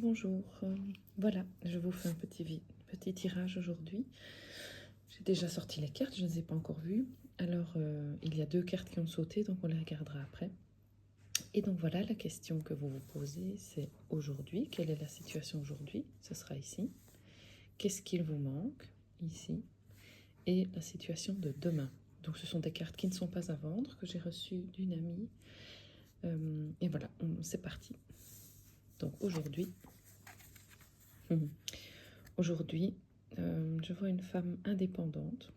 bonjour. Voilà, je vous fais un petit tirage aujourd'hui. J'ai déjà sorti les cartes, je ne les ai pas encore vues. Alors, il y a 2 cartes qui ont sauté, donc on les regardera après. Et donc voilà, la question que vous vous posez, c'est aujourd'hui. Quelle est la situation aujourd'hui? Ce sera ici. Qu'est-ce qu'il vous manque? Ici. Et la situation de demain. Donc ce sont des cartes qui ne sont pas à vendre, que j'ai reçues d'une amie. Et voilà, c'est parti. Donc aujourd'hui, je vois une femme indépendante,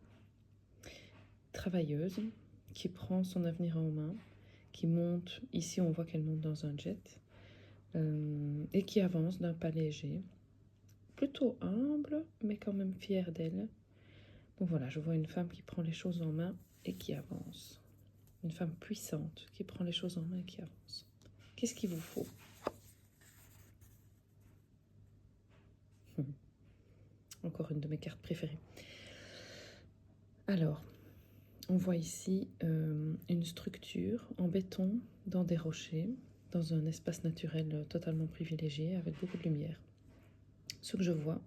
travailleuse, qui prend son avenir en main, qui monte, ici on voit qu'elle monte dans un jet, et qui avance d'un pas léger, plutôt humble, mais quand même fière d'elle. Donc voilà, je vois une femme qui prend les choses en main et qui avance. Une femme puissante qui prend les choses en main et qui avance. Qu'est-ce qu'il vous faut? Encore une de mes cartes préférées. Alors, on voit ici une structure en béton dans des rochers, dans un espace naturel totalement privilégié avec beaucoup de lumière. Ce que je vois,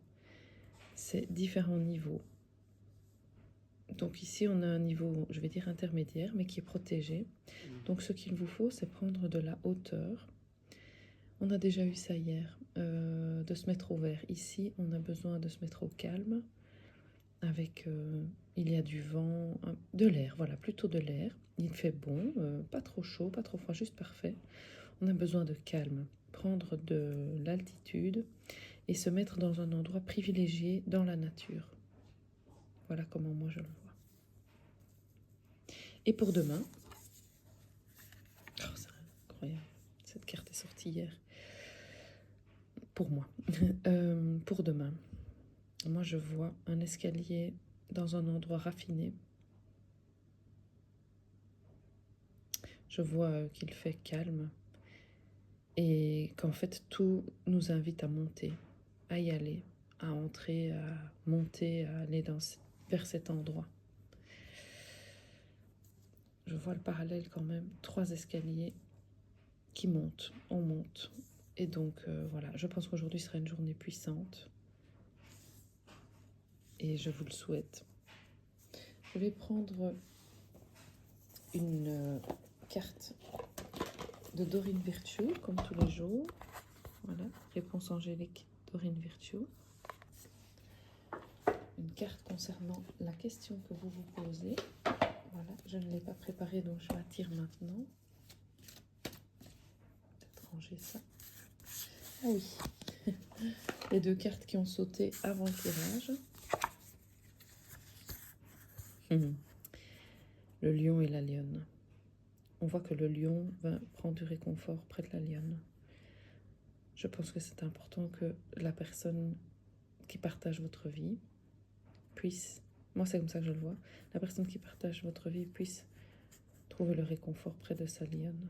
c'est différents niveaux. Donc ici, on a un niveau, je vais dire intermédiaire, mais qui est protégé. Donc ce qu'il vous faut, c'est prendre de la hauteur. On a déjà eu ça hier, de se mettre au vert. Ici, on a besoin de se mettre au calme, avec, il y a du vent, de l'air, voilà, plutôt de l'air. Il fait bon, pas trop chaud, pas trop froid, juste parfait. On a besoin de calme, prendre de l'altitude et se mettre dans un endroit privilégié dans la nature. Voilà comment moi je le vois. Et pour demain, oh, c'est incroyable, cette carte est sortie hier. Pour moi, pour demain, moi je vois un escalier dans un endroit raffiné. Je vois qu'il fait calme et qu'en fait tout nous invite à monter, à y aller, à entrer, à monter, à aller vers cet endroit. Je vois le parallèle quand même, 3 escaliers qui montent, on monte. Et donc voilà, je pense qu'aujourd'hui sera une journée puissante et je vous le souhaite. Je vais prendre une carte de Dorine Virtue, comme tous les jours. Voilà, réponse angélique Dorine Virtue. Une carte concernant la question que vous vous posez. Voilà, je ne l'ai pas préparée, donc je la tire maintenant. Peut-être ranger ça. Ah oui, les 2 cartes qui ont sauté avant le tirage. Le lion et la lionne. On voit que le lion prend du réconfort près de la lionne. Je pense que c'est important que la personne qui partage votre vie puisse, moi c'est comme ça que je le vois, la personne qui partage votre vie puisse trouver le réconfort près de sa lionne.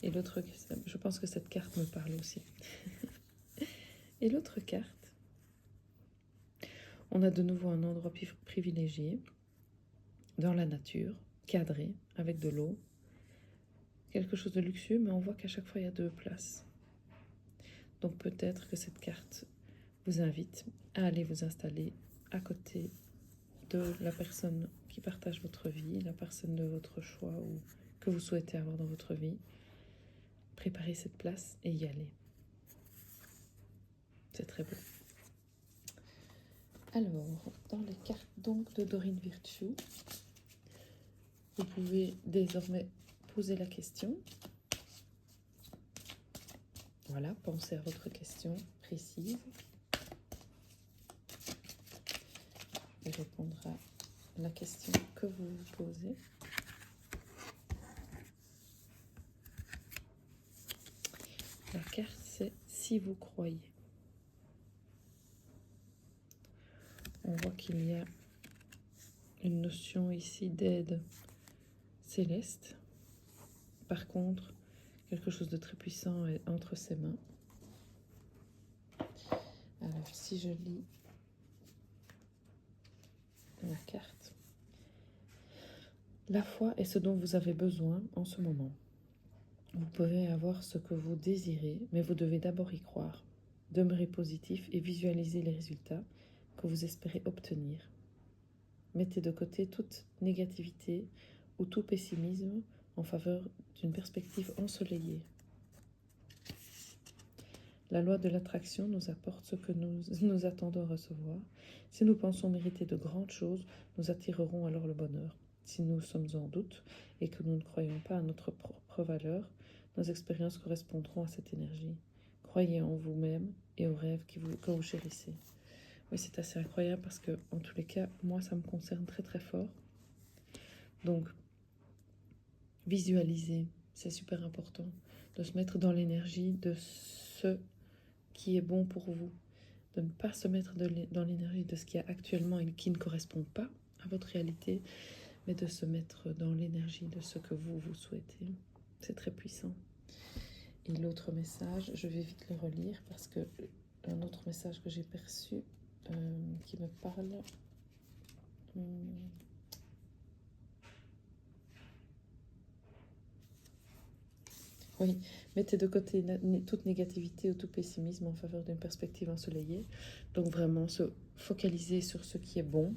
Et l'autre, je pense que cette carte me parle aussi. Et l'autre carte, on a de nouveau un endroit privilégié, dans la nature, cadré, avec de l'eau. Quelque chose de luxueux, mais on voit qu'à chaque fois, il y a 2 places. Donc peut-être que cette carte vous invite à aller vous installer à côté de la personne qui partage votre vie, la personne de votre choix ou que vous souhaitez avoir dans votre vie. Préparez cette place et y aller. C'est très beau. Alors, dans les cartes donc de Dorine Virtue, vous pouvez désormais poser la question. Voilà, pensez à votre question précise. Je vais répondre à la question que vous vous posez. La carte, c'est « Si vous croyez ». On voit qu'il y a une notion ici d'aide céleste. Par contre, quelque chose de très puissant est entre ses mains. Alors, si je lis la carte, la foi est ce dont vous avez besoin en ce moment. Vous pouvez avoir ce que vous désirez, mais vous devez d'abord y croire. Demeurez positif et visualisez les résultats que vous espérez obtenir. Mettez de côté toute négativité ou tout pessimisme en faveur d'une perspective ensoleillée. La loi de l'attraction nous apporte ce que nous attendons recevoir. Si nous pensons mériter de grandes choses, nous attirerons alors le bonheur. Si nous sommes en doute et que nous ne croyons pas à notre propre valeur, nos expériences correspondront à cette énergie. Croyez en vous-même et aux rêves que vous chérissez. Oui, c'est assez incroyable parce que, en tous les cas, moi, ça me concerne très très fort. Donc, visualiser, c'est super important. De se mettre dans l'énergie de ce qui est bon pour vous. De ne pas se mettre dans l'énergie de ce qu'il y a actuellement et qui ne correspond pas à votre réalité, mais de se mettre dans l'énergie de ce que vous souhaitez. C'est très puissant. Et l'autre message, je vais vite le relire parce que un autre message que j'ai perçu qui me parle. Oui, mettez de côté toute négativité ou tout pessimisme en faveur d'une perspective ensoleillée. Donc vraiment se focaliser sur ce qui est bon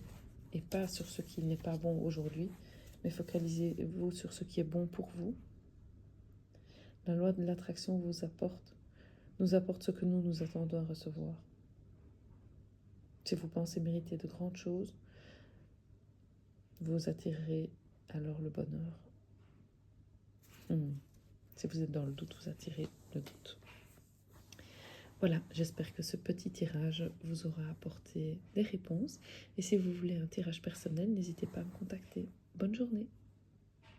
et pas sur ce qui n'est pas bon aujourd'hui, mais focalisez-vous sur ce qui est bon pour vous. La loi de l'attraction nous apporte ce que nous attendons à recevoir. Si vous pensez mériter de grandes choses, vous attirerez alors le bonheur. Si vous êtes dans le doute, vous attirez le doute. Voilà, j'espère que ce petit tirage vous aura apporté des réponses. Et si vous voulez un tirage personnel, n'hésitez pas à me contacter. Bonne journée!